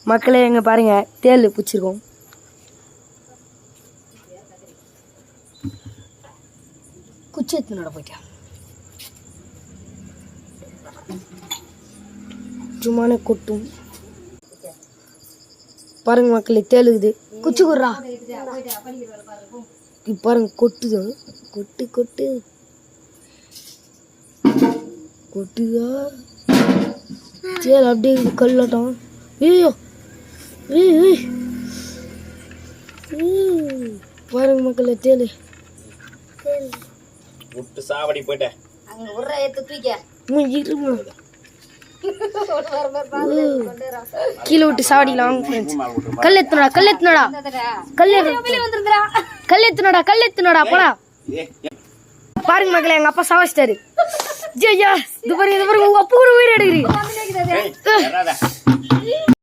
மக்களே எங்க பாருங்க தேள் பிடிச்சிருக்கோம். குச்சி எடுத்துனோட போயிட்டேன். சும்மான கொட்டும் பாருங்க மக்களே தேளுக்குது. குச்சி குடுறா பாருங்க கொட்டுது. கொட்டு கொட்டு கொட்டுதா தேள் அப்படியே கல்லாட்டம். ஐயோ பாருங்க மக்களே தேள் விட்டு சாவடி போயிட்டேன். அங்க உர்ற ஏத்து தூக்க கீழே விட்டு சாவடிக்கலாம். கல் எத்துனடா கல் எத்துனடா கல் எத்துனடா போடா. பாருங்க மக்களே எங்க அப்பா சாவச்சிட்டாரு. ஜெயா இது பாருங்க உங்க அப்பா கூட உயிர் எடுக்கிறீங்க.